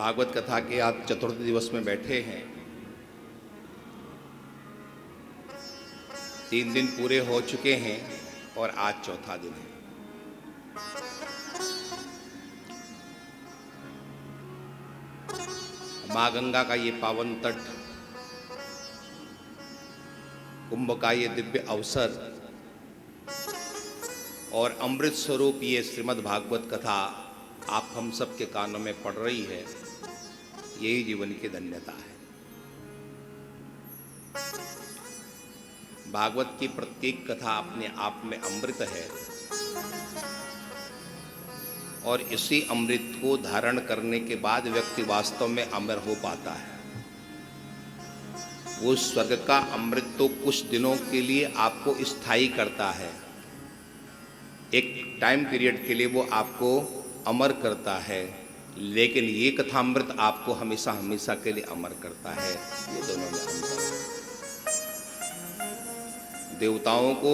भागवत कथा के आज चतुर्थ दिवस में बैठे हैं। 3 दिन पूरे हो चुके हैं और आज चौथा दिन है। माँ गंगा का ये पावन तट, कुंभ का ये दिव्य अवसर और अमृत स्वरूप ये श्रीमद् भागवत कथा आप हम सब के कानों में पड़ रही है, यही जीवन की धन्यता है। भागवत की प्रत्येक कथा अपने आप में अमृत है और इसी अमृत को धारण करने के बाद व्यक्ति वास्तव में अमर हो पाता है। वो स्वर्ग का अमृत तो कुछ दिनों के लिए आपको स्थायी करता है, एक टाइम पीरियड के लिए वो आपको अमर करता है, लेकिन ये कथामृत आपको हमेशा हमेशा के लिए अमर करता है। ये दोनों में अंतर है। देवताओं को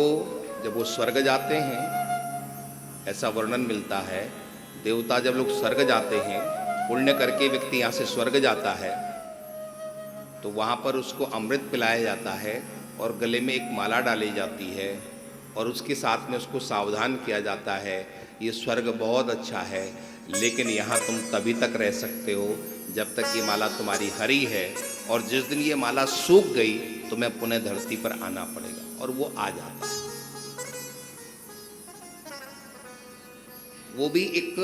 जब वो स्वर्ग जाते हैं, ऐसा वर्णन मिलता है, देवता जब लोग स्वर्ग जाते हैं, पुण्य करके व्यक्ति यहाँ से स्वर्ग जाता है, तो वहाँ पर उसको अमृत पिलाया जाता है और गले में एक माला डाली जाती है और उसके साथ में उसको सावधान किया जाता है, ये स्वर्ग बहुत अच्छा है, लेकिन यहाँ तुम तभी तक रह सकते हो जब तक ये माला तुम्हारी हरी है, और जिस दिन ये माला सूख गई तुम्हें पुनः धरती पर आना पड़ेगा। और वो आ जाता है। वो भी एक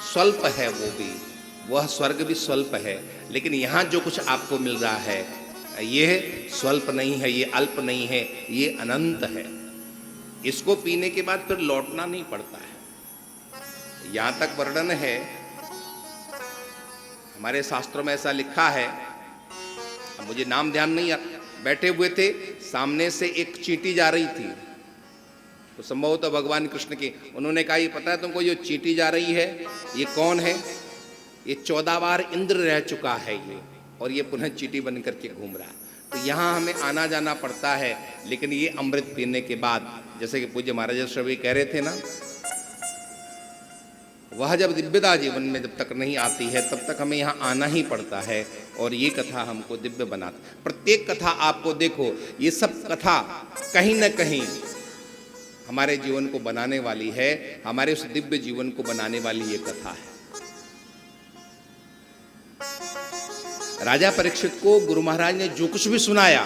स्वल्प है, वह स्वर्ग भी स्वल्प है, लेकिन यहाँ जो कुछ आपको मिल रहा है ये स्वल्प नहीं है, ये अल्प नहीं है, ये अनंत है। इसको पीने के बाद फिर लौटना नहीं पड़ता है। यहाँ तक वर्णन है, हमारे शास्त्रों में ऐसा लिखा है, अब मुझे नाम ध्यान नहीं, बैठे हुए थे, सामने से एक चींटी जा रही थी, तो संभवतः भगवान कृष्ण की, उन्होंने कहा ये पता है तुमको जो चींटी जा रही है ये कौन है? ये 14 बार इंद्र रह चुका है ये, और ये पुनः चींटी बन करके घूम रहा है। तो यहाँ हमें आना जाना पड़ता है, लेकिन ये अमृत पीने के बाद, जैसे कि पूज्य महाराज श्री कह रहे थे ना, वह जब दिव्यता जीवन में जब तक नहीं आती है तब तक हमें यहाँ आना ही पड़ता है, और ये कथा हमको दिव्य बनाती। प्रत्येक कथा आपको देखो, ये सब कथा कहीं न कहीं हमारे जीवन को बनाने वाली है, हमारे उस दिव्य जीवन को बनाने वाली ये कथा है। राजा परीक्षित को गुरु महाराज ने जो कुछ भी सुनाया,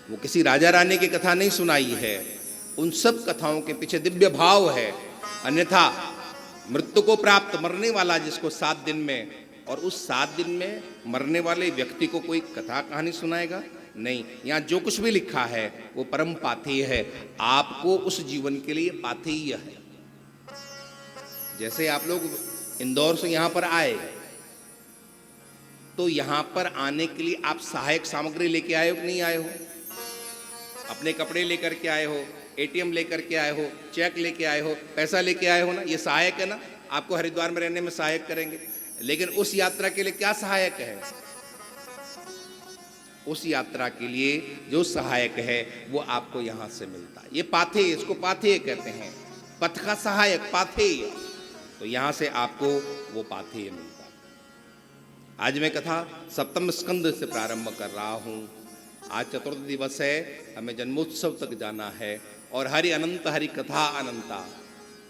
वो किसी राजा रानी की कथा नहीं सुनाई है, उन सब कथाओं के पीछे दिव्य भाव है। अन्यथा मृत्यु को प्राप्त, मरने वाला जिसको 7 दिन में, और उस 7 दिन में मरने वाले व्यक्ति को कोई कथा कहानी सुनाएगा? नहीं। यहाँ जो कुछ भी लिखा है वो परम पाथेय है, आपको उस जीवन के लिए पाथेय है। जैसे आप लोग इंदौर से यहाँ पर आए, तो यहाँ पर आने के लिए आप सहायक सामग्री लेके आए हो कि नहीं आए हो? अपने कपड़े लेकर के आए हो, एटीएम लेकर के आए हो, चेक लेके आए हो, पैसा लेके आए हो ना, ये सहायक है ना, आपको हरिद्वार में रहने में सहायक करेंगे। लेकिन उस यात्रा के लिए क्या सहायक है? उस यात्रा के लिए जो सहायक है वो आपको यहाँ से मिलता है। ये पाथेय, इसको पाथेय कहते हैं, पथ का सहायक पाथेय। तो यहाँ से आपको वो पाथेय मिलता है। आज मैं कथा 7वें स्कंद से प्रारंभ कर रहा हूँ। आज चतुर्थ दिवस है, हमें जन्मोत्सव तक जाना है, और हरि अनंत हरि कथा अनंता।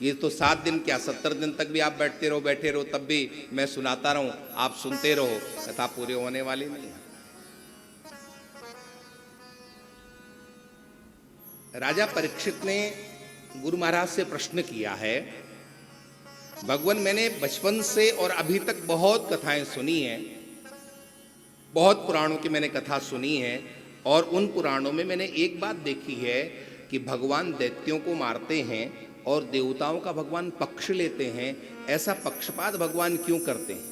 ये तो 7 दिन क्या 70 दिन तक भी आप बैठे रहो, तब भी मैं सुनाता रहूं, आप सुनते रहो, कथा पूरी होने वाली नहीं है। राजा परीक्षित ने गुरु महाराज से प्रश्न किया है, भगवान मैंने बचपन से और अभी तक बहुत कथाएं सुनी हैं, बहुत पुराणों की मैंने कथा सुनी है, और उन पुराणों में मैंने एक बात देखी है कि भगवान दैत्यों को मारते हैं और देवताओं का भगवान पक्ष लेते हैं। ऐसा पक्षपात भगवान क्यों करते हैं?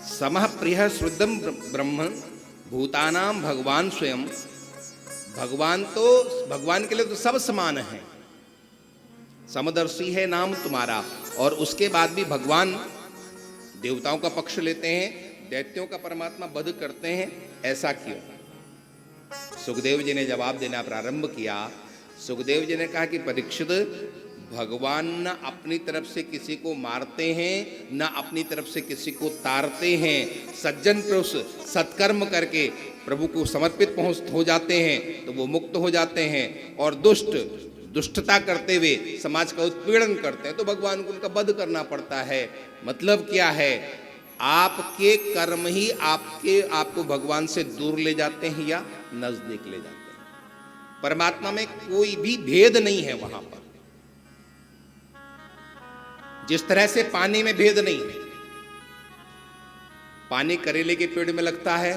समः प्रियः श्रुद्धं ब्रह्म भूतानां भगवान स्वयं। भगवान के लिए तो सब समान है, समदर्शी है नाम तुम्हारा, और उसके बाद भी भगवान देवताओं का पक्ष लेते हैं, दैत्यों का परमात्मा वध करते हैं। ऐसा क्यों? सुखदेव जी ने जवाब देना प्रारंभ किया। सुखदेव जी ने कहा कि परीक्षित, भगवान न अपनी तरफ से किसी को मारते हैं, न अपनी तरफ से किसी को तारते हैं। सज्जन पुरुष सत्कर्म करके प्रभु को समर्पित हो जाते हैं तो वो मुक्त हो जाते हैं, और दुष्ट दुष्टता करते हुए समाज का उत्पीड़न करते हैं तो भगवान को उनका वध करना पड़ता है। मतलब क्या है? आपके कर्म ही आपको भगवान से दूर ले जाते हैं या नजदीक ले जाते हैं। परमात्मा में कोई भी भेद नहीं है। वहां पर जिस तरह से पानी में भेद नहीं है, पानी करेले के पेड़ में लगता है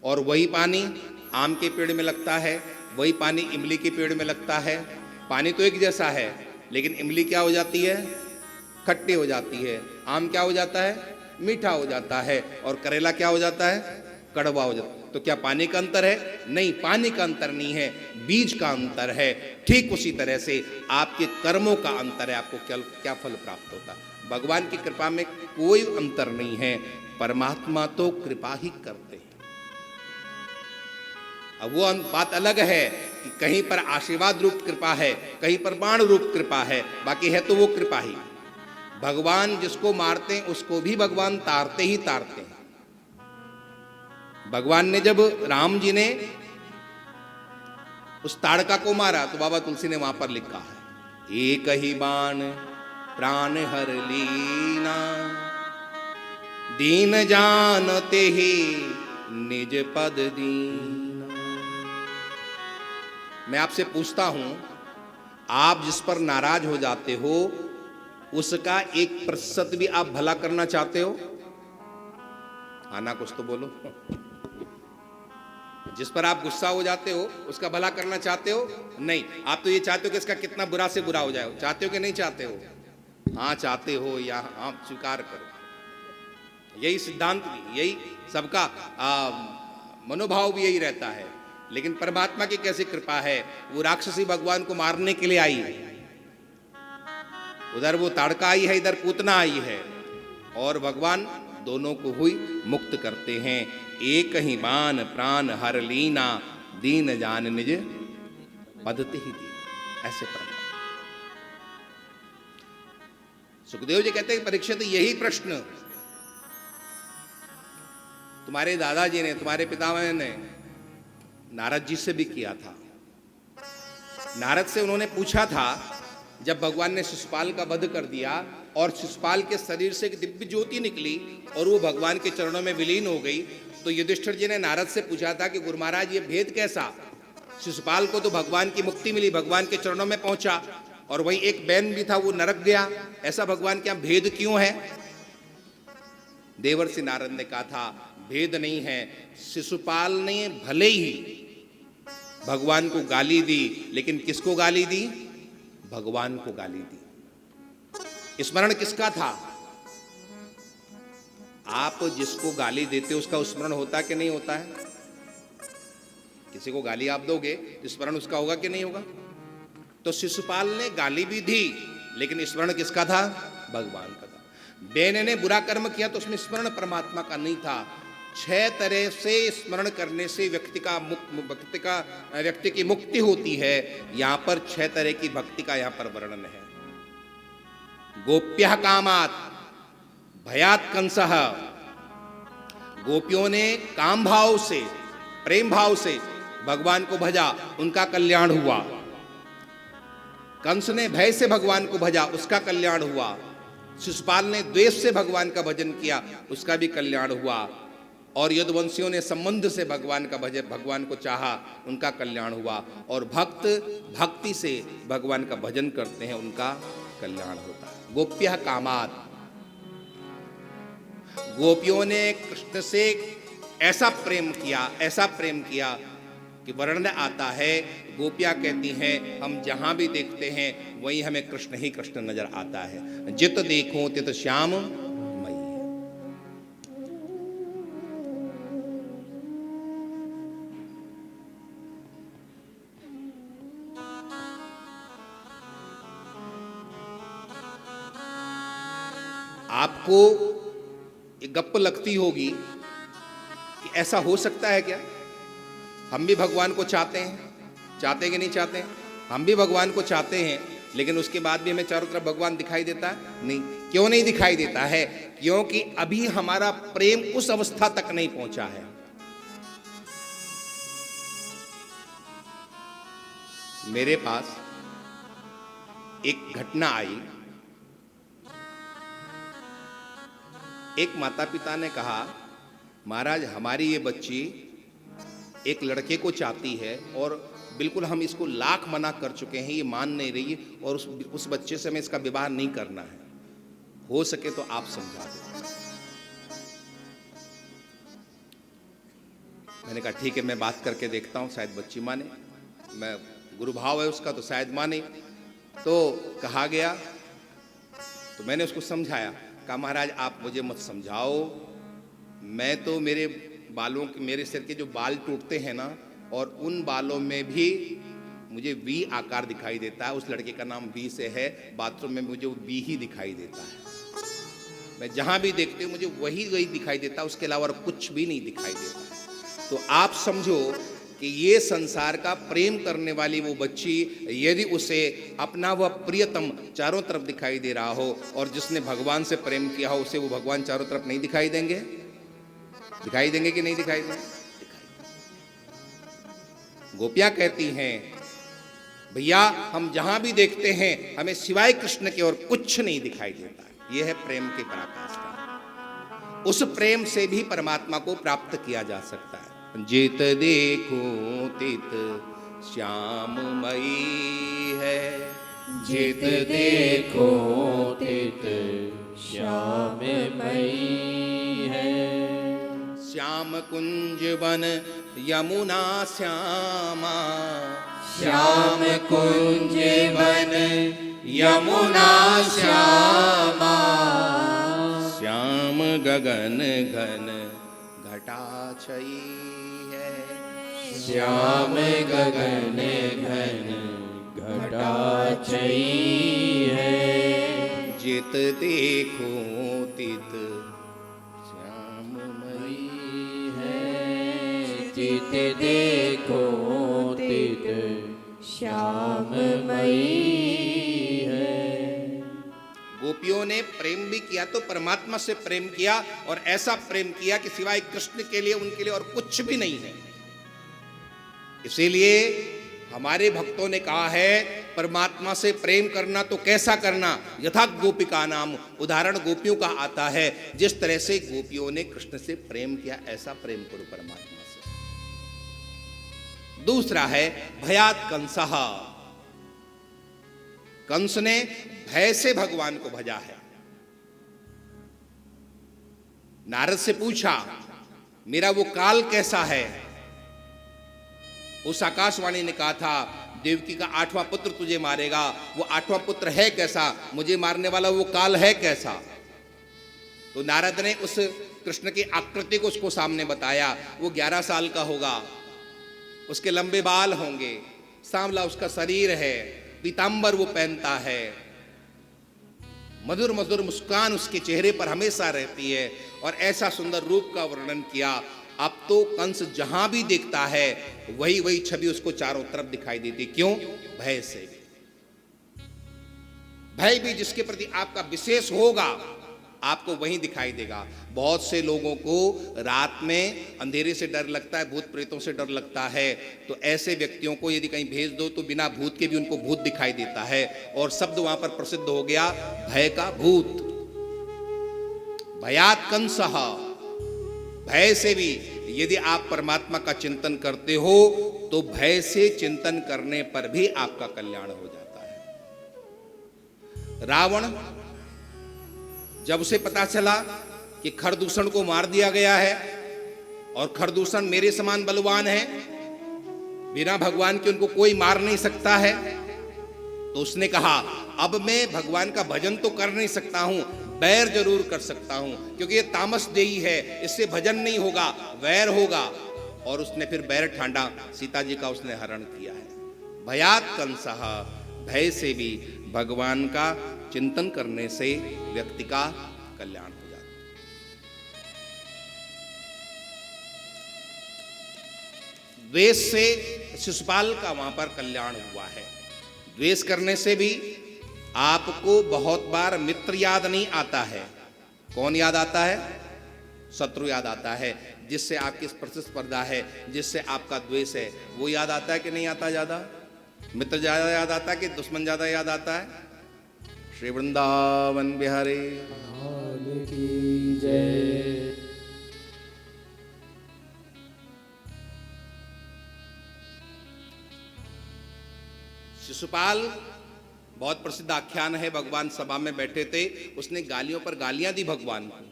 और वही पानी आम के पेड़ में लगता है, वही पानी इमली के पेड़ में लगता है। पानी तो एक जैसा है, लेकिन इमली क्या हो जाती है? खट्टी हो जाती है। आम क्या हो जाता है? मीठा हो जाता है। और करेला क्या हो जाता है? कड़वा हो जाता है। तो क्या पानी का अंतर है? नहीं, पानी का अंतर नहीं है, बीज का अंतर है। ठीक उसी तरह से आपके कर्मों का अंतर है, आपको क्या फल प्राप्त होता है। भगवान की कृपा में कोई अंतर नहीं है। परमात्मा तो कृपा ही करते हैं। अब वो बात अलग है कि कहीं पर आशीर्वाद रूप कृपा है, कहीं पर बाण रूप कृपा है, बाकी है तो वो कृपा ही। भगवान जिसको मारते हैं उसको भी भगवान तारते ही तारते हैं। भगवान ने जब राम जी ने उस ताड़का को मारा तो बाबा तुलसी ने वहां पर लिखा है, एक ही बाण प्राण हर लीना, दीन जानते ही निज पद दीना। मैं आपसे पूछता हूं, आप जिस पर नाराज हो जाते हो उसका 1% भी आप भला करना चाहते हो? आना कुछ तो बोलो। जिस पर आप गुस्सा हो जाते हो उसका भला करना चाहते हो? नहीं, आप तो ये चाहते हो कि इसका कितना बुरा से बुरा हो जाए। चाहते हो कि नहीं चाहते हो? हाँ चाहते हो, या आप स्वीकार करो। यही सिद्धांत भी, यही सबका मनोभाव भी यही रहता है। लेकिन परमात्मा की कैसी कृपा है, वो राक्षसी भगवान को मारने के लिए आई है। उधर वो ताड़का आई है, इधर पूतना आई है, और भगवान दोनों को हुई मुक्त करते हैं। एक ही बाण प्राण हर लीना, दीन जान निज पदति ही दी। ऐसे परमात्मा। सुखदेव जी कहते हैं परीक्षित, यही प्रश्न तुम्हारे दादाजी ने, तुम्हारे पितामह ने नारद जी से भी किया था। नारद से उन्होंने पूछा था, जब भगवान ने शिशुपाल का वध कर दिया और शिशुपाल के शरीर से एक दिव्य ज्योति निकली और वो भगवान के चरणों में विलीन हो गई, तो युधिष्ठिर जी ने नारद से पूछा था कि गुरु महाराज ये भेद कैसा? शिशुपाल को तो भगवान की मुक्ति मिली, भगवान के चरणों में पहुंचा, और वही एक बैन भी था वो नरक गया, ऐसा भगवान क्या भेद क्यों है? देवर्षि नारद ने कहा था, भेद नहीं है। शिशुपाल ने भले ही भगवान को गाली दी, लेकिन किसको गाली दी? भगवान को गाली दी। स्मरण किसका था? आप जिसको गाली देते हो उसका स्मरण होता कि नहीं होता है? किसी को गाली आप दोगे तो स्मरण उसका होगा कि नहीं होगा? तो शिशुपाल ने गाली भी दी, लेकिन स्मरण किसका था? भगवान का था। बेन ने बुरा कर्म किया तो उसमें स्मरण परमात्मा का नहीं था। 6 तरह से स्मरण करने से व्यक्ति की मुक्ति होती है। यहां पर 6 तरह की भक्ति का यहां पर वर्णन है। गोप्यः कामात् भयात् कंसः, गोपियों ने काम भाव से, प्रेम भाव से भगवान को भजा, उनका कल्याण हुआ। कंस ने भय से भगवान को भजा, उसका कल्याण हुआ। शिशुपाल ने द्वेष से भगवान का भजन किया, उसका भी कल्याण हुआ। और यदुवंशियों ने संबंध से भगवान को चाहा, उनका कल्याण हुआ। और भक्त भक्ति से भगवान का भजन करते हैं, उनका कल्याण होता है। गोप्यः कामात्, गोपियों ने कृष्ण से ऐसा प्रेम किया कि वर्णन आता है, गोपियां कहती हैं हम जहां भी देखते हैं वहीं हमें कृष्ण ही कृष्ण नजर आता है। जित देखो तित श्याम मई। आपको ये गप्प लगती होगी कि ऐसा हो सकता है क्या? हम भी भगवान को चाहते हैं कि नहीं चाहते हैं? हम भी भगवान को चाहते हैं, लेकिन उसके बाद भी हमें चारों तरफ भगवान दिखाई देता है? नहीं। क्यों नहीं दिखाई देता है? क्योंकि अभी हमारा प्रेम उस अवस्था तक नहीं पहुंचा है। मेरे पास एक घटना आई। एक माता पिता ने कहा, महाराज हमारी ये बच्ची एक लड़के को चाहती है और बिल्कुल हम इसको लाख मना कर चुके हैं, ये मान नहीं रही है और उस बच्चे से हमें इसका विवाह नहीं करना है, हो सके तो आप समझा दो। मैंने कहा ठीक है, मैं बात करके देखता हूँ, शायद बच्ची माने, मैं गुरु भाव है उसका तो शायद माने। तो कहा गया, तो मैंने उसको समझाया। कहा महाराज आप मुझे मत समझाओ, मैं तो मेरे बालों के, मेरे सिर के जो बाल टूटते हैं ना, और उन बालों में भी मुझे वी आकार दिखाई देता है। उस लड़के का नाम वी से है, बाथरूम में मुझे वो वी ही दिखाई देता है। मैं जहां भी देखती हूँ मुझे वही दिखाई देता है, उसके अलावा और कुछ भी नहीं दिखाई देता। तो आप समझो कि ये संसार का प्रेम करने वाली वो बच्ची, यदि उसे अपना वह प्रियतम चारों तरफ दिखाई दे रहा हो, और जिसने भगवान से प्रेम किया हो उसे वो भगवान चारों तरफ नहीं दिखाई देंगे? दिखाई देंगे कि नहीं दिखाई देंगे? गोपियां कहती हैं, भैया हम जहां भी देखते हैं हमें सिवाय कृष्ण के और कुछ नहीं दिखाई देता। यह है प्रेम के पराकाष्ठा। उस प्रेम से भी परमात्मा को प्राप्त किया जा सकता है। जित देखो तित श्याममयी है, जित देखो तित श्याममयी है। श्याम कुंज वन यमुना श्यामा, श्याम कुंज वन यमुना श्यामा। श्याम गगन घन घटाछयी है, श्याम गगन घन घटाछयी है। जित देखो तित जित देखो तित श्याममयी है। गोपियों ने प्रेम भी किया तो परमात्मा से प्रेम किया, और ऐसा प्रेम किया कि सिवाय कृष्ण के लिए उनके लिए और कुछ भी नहीं है। इसीलिए हमारे भक्तों ने कहा है, परमात्मा से प्रेम करना तो कैसा करना, यथा गोपिका नाम, उदाहरण गोपियों का आता है। जिस तरह से गोपियों ने कृष्ण से प्रेम किया, ऐसा प्रेम करो परमात्मा से। दूसरा है भयात कंसः। कंस ने भय से भगवान को भजा है। नारद से पूछा, मेरा वो काल कैसा है? उस आकाशवाणी ने कहा था, देवकी का 8वां पुत्र तुझे मारेगा। वो 8वां पुत्र है कैसा? मुझे मारने वाला वो काल है कैसा? तो नारद ने उस कृष्ण की आकृति को उसको सामने बताया। वो 11 साल का होगा, उसके लंबे बाल होंगे, सांवला उसका शरीर है, पीतांबर वो पहनता है, मधुर मधुर मुस्कान उसके चेहरे पर हमेशा रहती है, और ऐसा सुंदर रूप का वर्णन किया। अब तो कंस जहां भी देखता है वही वही छवि उसको चारों तरफ दिखाई देती। क्यों? भय से। भय भी जिसके प्रति आपका विशेष होगा, आपको वहीं दिखाई देगा। बहुत से लोगों को रात में अंधेरे से डर लगता है, भूत प्रेतों से डर लगता है, तो ऐसे व्यक्तियों को यदि कहीं भेज दो तो बिना भूत के भी उनको भूत दिखाई देता है, और शब्द वहां पर प्रसिद्ध हो गया, भय का भूत। भयात कंसः, भय से भी यदि आप परमात्मा का चिंतन करते हो तो भय से चिंतन करने पर भी आपका कल्याण हो जाता है। रावण, जब उसे पता चला कि खरदूषण को मार दिया गया है और खरदूषण मेरे समान बलवान है, बिना भगवान के उनको कोई मार नहीं सकता है, तो उसने कहा अब मैं भगवान का भजन तो कर नहीं सकता हूं, बैर जरूर कर सकता हूं, क्योंकि ये तामस देही है, इससे भजन नहीं होगा, वैर होगा। और उसने फिर बैर ठांडा, सीता जी का उसने हरण किया है। भयात कंसः, भय से भी भगवान का चिंतन करने से व्यक्ति का कल्याण हो जाता है। द्वेष से शिशुपाल का वहां पर कल्याण हुआ है। द्वेष करने से भी आपको बहुत बार मित्र याद नहीं आता है। कौन याद आता है? शत्रु याद आता है, जिससे आपकी प्रतिस्पर्धा है, जिससे आपका द्वेष है, वो याद आता है कि नहीं आता? ज्यादा मित्र ज्यादा याद आता है कि दुश्मन ज्यादा याद आता है? श्री वृंदावन बिहारी लाल की जय। शिशुपाल बहुत प्रसिद्ध आख्यान है। भगवान सभा में बैठे थे, उसने गालियों पर गालियां दी भगवान को।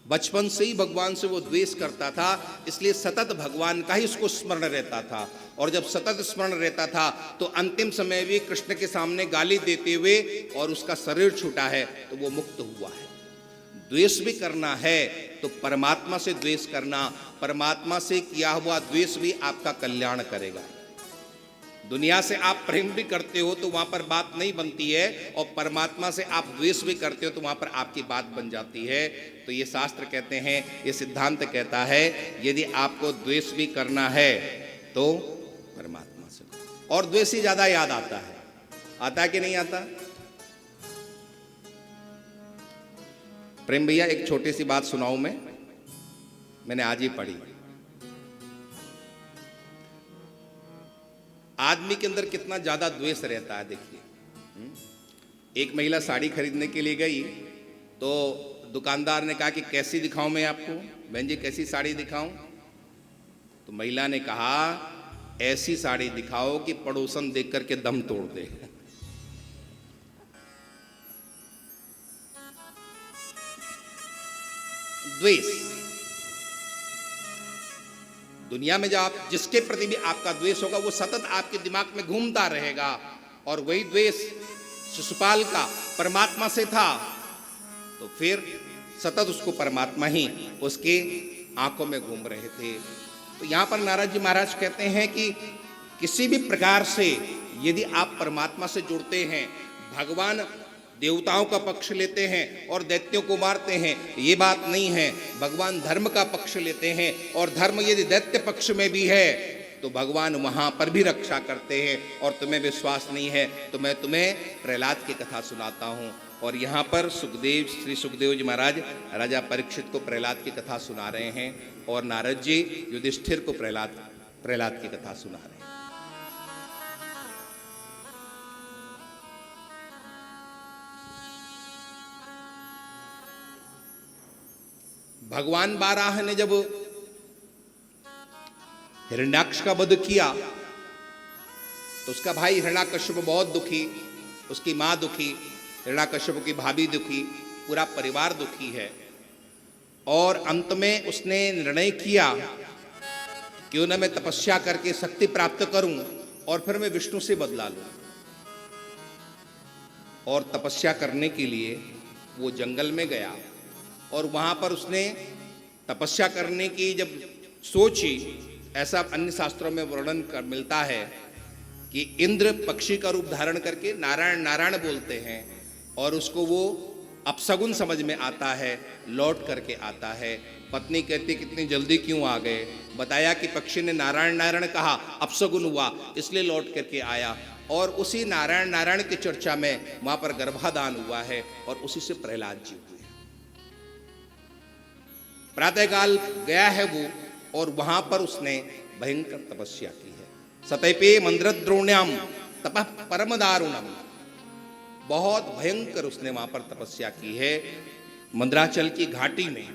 बचपन से ही भगवान से वो द्वेष करता था, इसलिए सतत भगवान का ही उसको स्मरण रहता था। और जब सतत स्मरण रहता था तो अंतिम समय भी कृष्ण के सामने गाली देते हुए और उसका शरीर छूटा है तो वो मुक्त हुआ है। द्वेष भी करना है तो परमात्मा से द्वेष करना, परमात्मा से किया हुआ द्वेष भी आपका कल्याण करेगा। दुनिया से आप प्रेम भी करते हो तो वहां पर बात नहीं बनती है, और परमात्मा से आप द्वेष भी करते हो तो वहां पर आपकी बात बन जाती है। तो ये शास्त्र कहते हैं, ये सिद्धांत कहता है, यदि आपको द्वेष भी करना है तो परमात्मा से करो। और द्वेष ही ज्यादा याद आता है। आता है कि नहीं आता? प्रेम भैया, एक छोटी सी बात सुनाऊं मैंने आज ही पढ़ी। आदमी के अंदर कितना ज्यादा द्वेष रहता है, देखिए। एक महिला साड़ी खरीदने के लिए गई तो दुकानदार ने कहा कि कैसी दिखाऊं मैं आपको? बहन जी कैसी साड़ी दिखाऊं? तो महिला ने कहा ऐसी साड़ी दिखाओ कि पड़ोसन देख करके दम तोड़ दे। द्वेष दुनिया में जब आप जिसके प्रति भी आपका द्वेष होगा वो सतत आपके दिमाग में घूमता रहेगा। और वही द्वेष शिशुपाल का परमात्मा से था तो फिर सतत उसको परमात्मा ही उसके आंखों में घूम रहे थे। तो यहां पर नारद जी महाराज कहते हैं कि किसी भी प्रकार से यदि आप परमात्मा से जुड़ते हैं, भगवान देवताओं का पक्ष लेते हैं और दैत्यों को मारते हैं, ये बात नहीं है। भगवान धर्म का पक्ष लेते हैं और धर्म यदि दैत्य पक्ष में भी है तो भगवान वहां पर भी रक्षा करते हैं। और तुम्हें विश्वास नहीं है तो मैं तुम्हें प्रहलाद की कथा सुनाता हूं। और यहाँ पर श्री सुखदेव जी महाराज राजा परीक्षित को प्रहलाद की कथा सुना रहे हैं और नारद जी युधिष्ठिर को प्रहलाद की कथा सुना रहे हैं। भगवान बाराह ने जब हिरण्याक्ष का वध किया तो उसका भाई हिरण्याकश्यप बहुत दुखी, उसकी मां दुखी, हिरण्याकश्यप की भाभी दुखी, पूरा परिवार दुखी है। और अंत में उसने निर्णय किया क्यों न मैं तपस्या करके शक्ति प्राप्त करूं और फिर मैं विष्णु से बदला लूं। और तपस्या करने के लिए वो जंगल में गया और वहां पर उसने तपस्या करने की जब सोची, ऐसा अन्य शास्त्रों में वर्णन कर मिलता है कि इंद्र पक्षी का रूप धारण करके नारायण नारायण बोलते हैं और उसको वो अपशगुन समझ में आता है, लौट करके आता है। पत्नी कहती कितनी जल्दी क्यों आ गए? बताया कि पक्षी ने नारायण नारायण कहा, अपशगुन हुआ इसलिए लौट करके आया। और उसी नारायण नारायण की चर्चा में वहां पर गर्भाधान हुआ है और उसी से प्रहलाद जी हुए। प्रातःकाल गया है वो और वहां पर उसने भयंकर तपस्या की है। सतैपे मंद्रद्रोण्याम तपः परम दारुणम, बहुत भयंकर उसने वहां पर तपस्या की है। मंद्राचल की घाटी में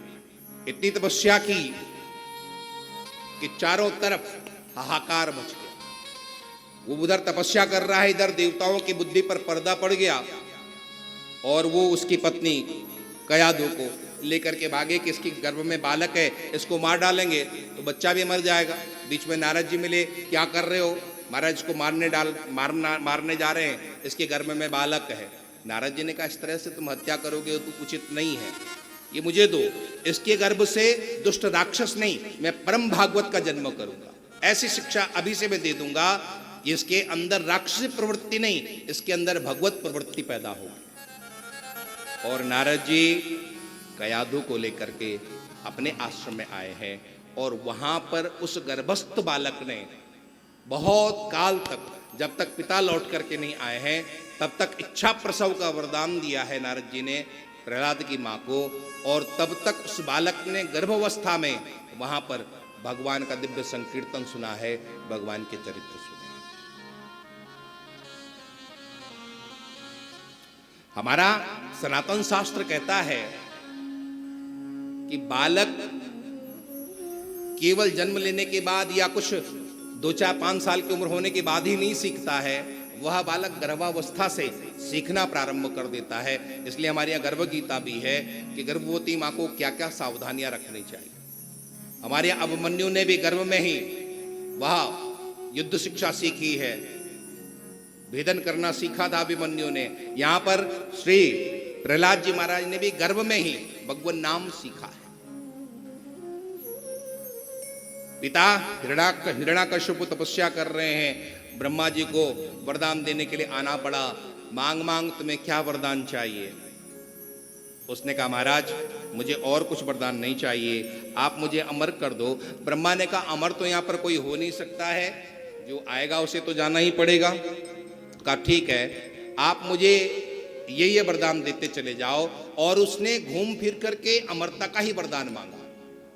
इतनी तपस्या की कि चारों तरफ हाहाकार मच गया। वो उधर तपस्या कर रहा है, इधर देवताओं की बुद्धि पर पर्दा पड़ गया और वो उसकी पत्नी कयाधु को लेकर के भागे कि इसकी गर्भ में बालक है, इसको मार डालेंगे तो बच्चा भी मर जाएगा। बीच में नारद जी मिले, क्या कर रहे हो? महाराज इसको मारने जा रहे हैं, इसके गर्भ में बालक है। नारद जी ने कहा इस तरह से तुम हत्या करोगे तो उचित नहीं है, ये मुझे दो। इसके गर्भ से दुष्ट राक्षस नहीं, मैं परम भागवत का जन्म करूंगा। ऐसी शिक्षा अभी से मैं दे दूंगा, इसके अंदर राक्षसी प्रवृत्ति नहीं, इसके अंदर भगवत प्रवृत्ति पैदा होगी। और नारद जी कयाधु को लेकर के अपने आश्रम में आए हैं और वहां पर उस गर्भस्थ बालक ने बहुत काल तक, जब तक पिता लौट करके नहीं आए हैं, तब तक इच्छा प्रसव का वरदान दिया है नारद जी ने प्रहलाद की माँ को। और तब तक उस बालक ने गर्भावस्था में वहां पर भगवान का दिव्य संकीर्तन सुना है, भगवान के चरित्र सुने। हमारा सनातन शास्त्र कहता है कि बालक केवल जन्म लेने के बाद या कुछ 2-4-5 साल की उम्र होने के बाद ही नहीं सीखता है, वह बालक गर्भावस्था से सीखना प्रारंभ कर देता है। इसलिए हमारे यहाँ गर्भ गीता भी है कि गर्भवती माँ को क्या क्या सावधानियां रखनी चाहिए। हमारे यहाँ अभिमन्यु ने भी गर्भ में ही वह युद्ध शिक्षा सीखी है, भेदन करना सीखा था अभिमन्यु ने। यहाँ पर श्री प्रहलाद जी महाराज ने भी गर्भ में ही भगवान नाम सीखा है। पिता हिरण्याकश्यप तपस्या कर रहे हैं, ब्रह्मा जी को वरदान देने के लिए आना पड़ा। मांग मांग तुम्हें क्या वरदान चाहिए? उसने कहा महाराज मुझे और कुछ वरदान नहीं चाहिए, आप मुझे अमर कर दो। ब्रह्मा ने कहा अमर तो यहाँ पर कोई हो नहीं सकता है, जो आएगा उसे तो जाना ही पड़ेगा। कहा ठीक है, आप मुझे ये वरदान देते चले जाओ। और उसने घूम फिर करके अमरता का ही वरदान मांगा।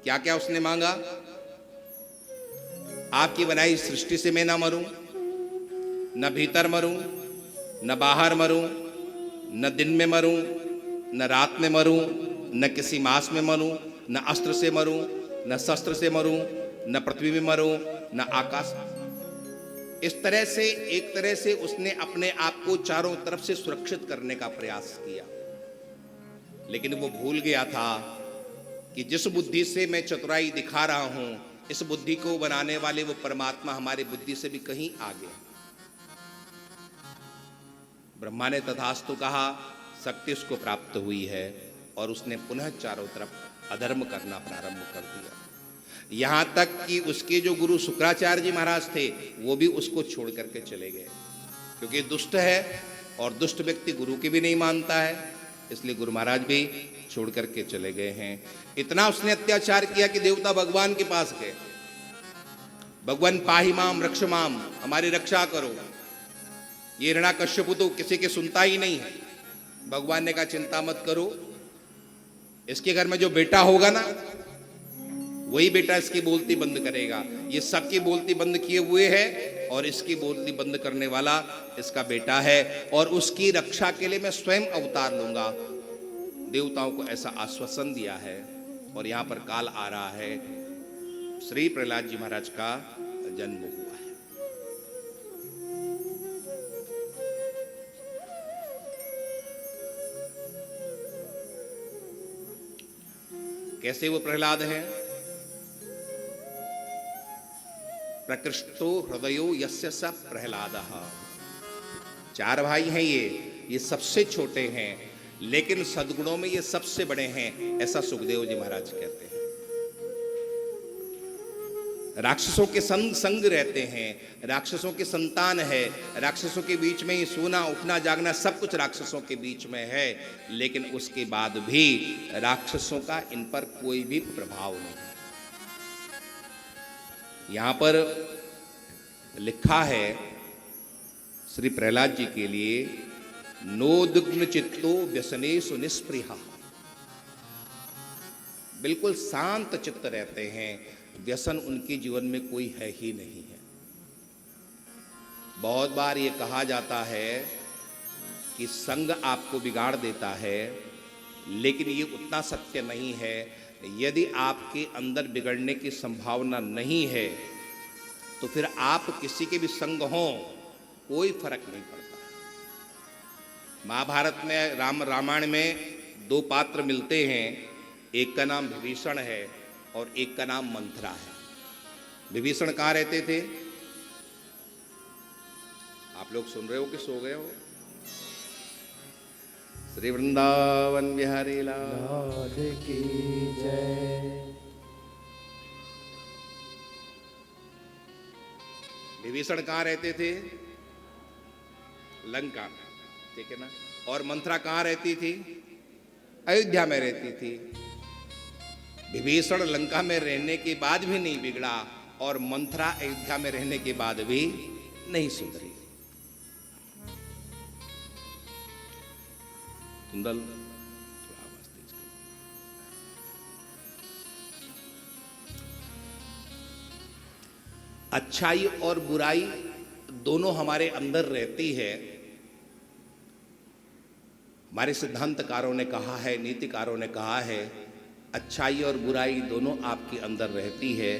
क्या क्या उसने मांगा? आपकी बनाई सृष्टि से मैं ना मरूं, न भीतर मरूं, न बाहर मरूं, न दिन में मरूं, न रात में मरूं, न किसी मास में मरूं, न अस्त्र से मरूं, न शस्त्र से मरूं, न पृथ्वी में मरूं, न आकाश। इस तरह से एक तरह से उसने अपने आप को चारों तरफ से सुरक्षित करने का प्रयास किया। लेकिन वो भूल गया था कि जिस बुद्धि से मैं चतुराई दिखा रहा हूं, इस बुद्धि को बनाने वाले वो परमात्मा हमारी बुद्धि से भी कहीं आगे। ब्रह्मा ने तथास्तु कहा, शक्ति उसको प्राप्त हुई है और उसने पुनः चारों तरफ अधर्म करना प्रारंभ कर दिया। यहां तक कि उसके जो गुरु शुक्राचार्य जी महाराज थे वो भी उसको छोड़ करके चले गए, क्योंकि दुष्ट है और दुष्ट व्यक्ति गुरु की भी नहीं मानता है, इसलिए गुरु महाराज भी छोड़ करके चले गए हैं। इतना उसने अत्याचार किया कि देवता भगवान के पास गए, भगवान पाहि माम रक्ष माम, हमारी रक्षा करो। ये हिरण्याकश्यप तो किसी के सुनता ही नहीं है। भगवान ने कहा चिंता मत करो, इसके घर में जो बेटा होगा ना, वही बेटा इसकी बोलती बंद करेगा। ये सबकी बोलती बंद किए हुए है और इसकी बोलती बंद करने वाला इसका बेटा है, और उसकी रक्षा के लिए मैं स्वयं अवतार लूंगा। देवताओं को ऐसा आश्वासन दिया है। और यहाँ पर काल आ रहा है, श्री प्रहलाद जी महाराज का जन्म हुआ है। कैसे वो प्रहलाद हैं? प्रकृष्टो हृदयो यस्य स प्रहलादः। 4 भाई हैं ये सबसे छोटे हैं, लेकिन सद्गुणों में ये सबसे बड़े हैं, ऐसा सुखदेव जी महाराज कहते हैं। राक्षसों के संग रहते हैं, राक्षसों की संतान है, राक्षसों के बीच में ही सोना उठना जागना सब कुछ राक्षसों के बीच में है, लेकिन उसके बाद भी राक्षसों का इन पर कोई भी प्रभाव नहीं। यहां पर लिखा है श्री प्रहलाद जी के लिए, नोद्विग्न चित्तो व्यसनेषु निस्पृहा, बिल्कुल शांत चित्त रहते हैं, व्यसन उनके जीवन में कोई है ही नहीं है। बहुत बार ये कहा जाता है कि संग आपको बिगाड़ देता है, लेकिन ये उतना सत्य नहीं है। यदि आपके अंदर बिगड़ने की संभावना नहीं है तो फिर आप किसी के भी संग हों कोई फर्क नहीं पड़ता। महाभारत में रामायण में 2 पात्र मिलते हैं, एक का नाम विभीषण है और एक का नाम मंथरा है। विभीषण कहाँ रहते थे? आप लोग सुन रहे हो कि सो गए हो? श्री वृंदावन बिहारी लाल की जय। विभीषण कहाँ रहते थे? लंका में, ठीक है ना। और मंथरा कहाँ रहती थी? अयोध्या में रहती थी। विभीषण लंका में रहने के बाद भी नहीं बिगड़ा, और मंथरा अयोध्या में रहने के बाद भी नहीं सुधरी। कुंदल थोड़ा आवाज तेज कर। अच्छाई और बुराई दोनों हमारे अंदर रहती है। हमारे सिद्धांतकारों ने कहा है, नीतिकारों ने कहा है, अच्छाई और बुराई दोनों आपके अंदर रहती है।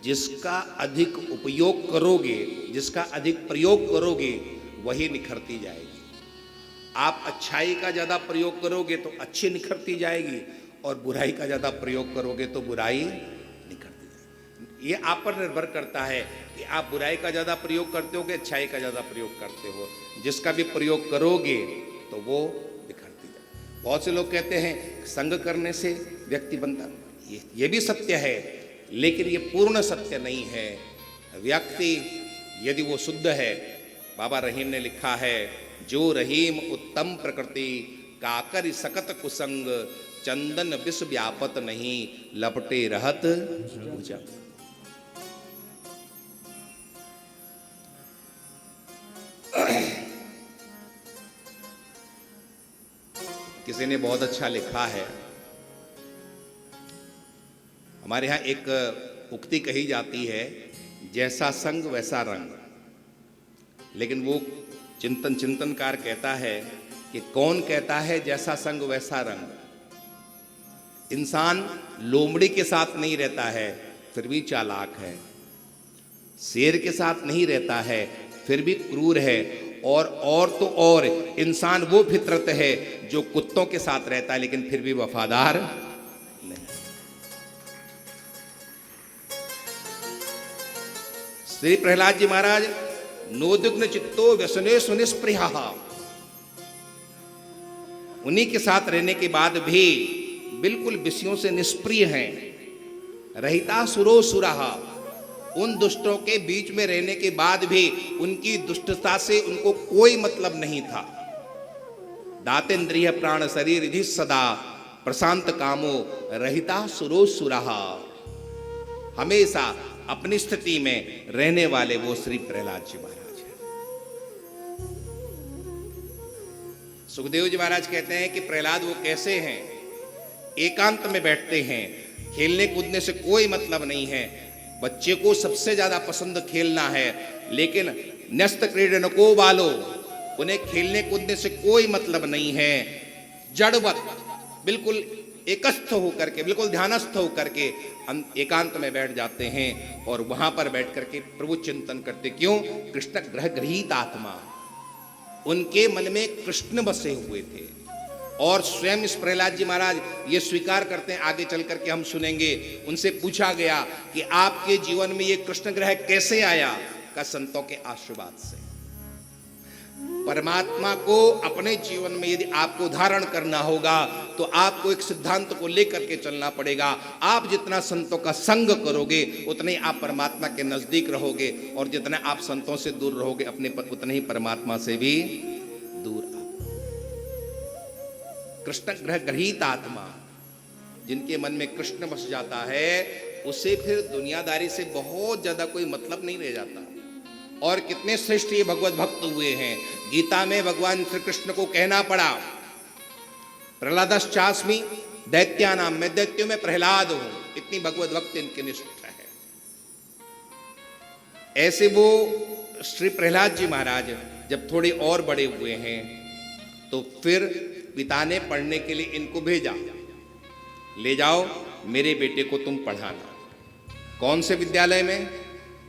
जिसका अधिक उपयोग करोगे, जिसका अधिक प्रयोग करोगे, वही निखरती जाएगी। आप अच्छाई का ज़्यादा प्रयोग करोगे तो अच्छी निखरती जाएगी, और बुराई का ज़्यादा प्रयोग करोगे तो बुराई निखरती जाएगी। ये आप पर निर्भर करता है कि आप बुराई का ज़्यादा प्रयोग करते हो कि अच्छाई का ज़्यादा प्रयोग करते हो। जिसका भी प्रयोग करोगे तो वो निखरती जाएगी। बहुत से लोग कहते हैं संग करने से व्यक्ति बनता, ये भी सत्य है, लेकिन ये पूर्ण सत्य नहीं है। व्यक्ति यदि वो शुद्ध है, बाबा रहीम ने लिखा है, जो रहीम उत्तम प्रकृति काकर सकत कुसंग, चंदन विष व्यापत नहीं लपटे रहत भुजा। किसी ने बहुत अच्छा लिखा है, हमारे यहाँ एक उक्ति कही जाती है, जैसा संग वैसा रंग। लेकिन वो चिंतनकार कहता है कि कौन कहता है जैसा संग वैसा रंग। इंसान लोमड़ी के साथ नहीं रहता है फिर भी चालाक है, शेर के साथ नहीं रहता है फिर भी क्रूर है, और तो और इंसान वो फितरत है जो कुत्तों के साथ रहता है लेकिन फिर भी वफादार नहीं। श्री प्रहलाद जी महाराज नोद्विग्न चित्तो व्यसनेषु निष्पृहा, उन्हीं के साथ रहने के बाद भी बिल्कुल विषयों से निष्प्रिय हैं। रहिता सुरो सुराहा, उन दुष्टों के बीच में रहने के बाद भी उनकी दुष्टता से उनको कोई मतलब नहीं था। दातेन्द्रिय प्राण शरीर रिधि सदा प्रशांत कामो रहिता सुरो सुराहा, हमेशा अपनी स्थिति में रहने वाले वो श्री प्रहलाद जी महाराज हैं। सुखदेव जी महाराज कहते हैं कि प्रहलाद वो कैसे हैं, एकांत में बैठते हैं, खेलने कूदने से कोई मतलब नहीं है। बच्चे को सबसे ज्यादा पसंद खेलना है, लेकिन न्यस्त क्रीडनको बालो, उन्हें खेलने कूदने से कोई मतलब नहीं है। जड़वत, बिल्कुल एकस्थ होकर के, बिल्कुल ध्यानस्थ होकर के एकांत में बैठ जाते हैं और वहां पर बैठ करके प्रभु चिंतन करते। क्यों? कृष्ण ग्रह गृहीत आत्मा, उनके मन में कृष्ण बसे हुए थे। और स्वयं इस प्रहलाद जी महाराज ये स्वीकार करते हैं, आगे चल करके हम सुनेंगे। उनसे पूछा गया कि आपके जीवन में ये कृष्ण ग्रह कैसे आया? का संतों के आशीर्वाद से। परमात्मा को अपने जीवन में यदि आपको धारण करना होगा तो आपको एक सिद्धांत को लेकर के चलना पड़ेगा। आप जितना संतों का संग करोगे उतने आप परमात्मा के नजदीक रहोगे, और जितना आप संतों से दूर रहोगे अपने उतने ही परमात्मा से भी दूर। कृष्ण ग्रह गृहीत आत्मा, जिनके मन में कृष्ण बस जाता है उसे फिर दुनियादारी से बहुत ज्यादा कोई मतलब नहीं रह जाता। और कितने श्रेष्ठ ये भगवत भक्त हुए हैं। गीता में भगवान श्री कृष्ण को कहना पड़ा, प्रहलादश्चास्मि दैत्यानाम, मैं दैत्यों में प्रहलाद हूं। इतनी भगवत भक्त इनके निष्ठा है। ऐसे वो श्री प्रहलाद जी महाराज जब थोड़े और बड़े हुए हैं तो फिर पिता ने पढ़ने के लिए इनको भेजा, ले जाओ मेरे बेटे को तुम पढ़ाना। कौन से विद्यालय में?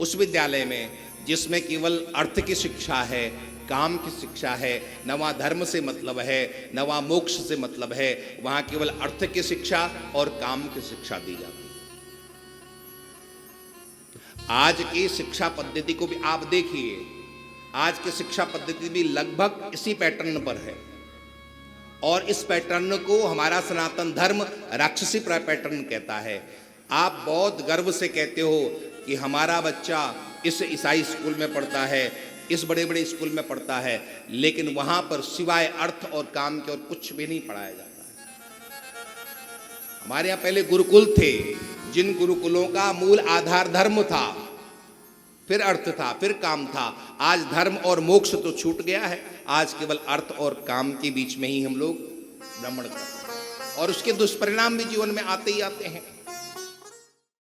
उस विद्यालय में जिसमें केवल अर्थ की शिक्षा है, काम की शिक्षा है, न वहाँ धर्म से मतलब है, न वहाँ मोक्ष से मतलब है। वहाँ केवल अर्थ की शिक्षा और काम की शिक्षा दी जाती है। आज की शिक्षा पद्धति को भी आप देखिए, आज की शिक्षा पद्धति भी लगभग इसी पैटर्न पर है। और इस पैटर्न को हमारा सनातन धर्म राक्षसी पैटर्न कहता है। आप बहुत गर्व से कहते हो कि हमारा बच्चा इस ईसाई स्कूल में पढ़ता है, इस बड़े बड़े स्कूल में पढ़ता है, लेकिन वहां पर सिवाय अर्थ और काम के और कुछ भी नहीं पढ़ाया जाता है। हमारे यहाँ पहले गुरुकुल थे, जिन गुरुकुलों का मूल आधार धर्म था, फिर अर्थ था, फिर काम था। आज धर्म और मोक्ष तो छूट गया है, आज केवल अर्थ और काम के बीच में ही हम लोग भ्रमण करते हैं और उसके दुष्परिणाम भी जीवन में आते ही आते हैं।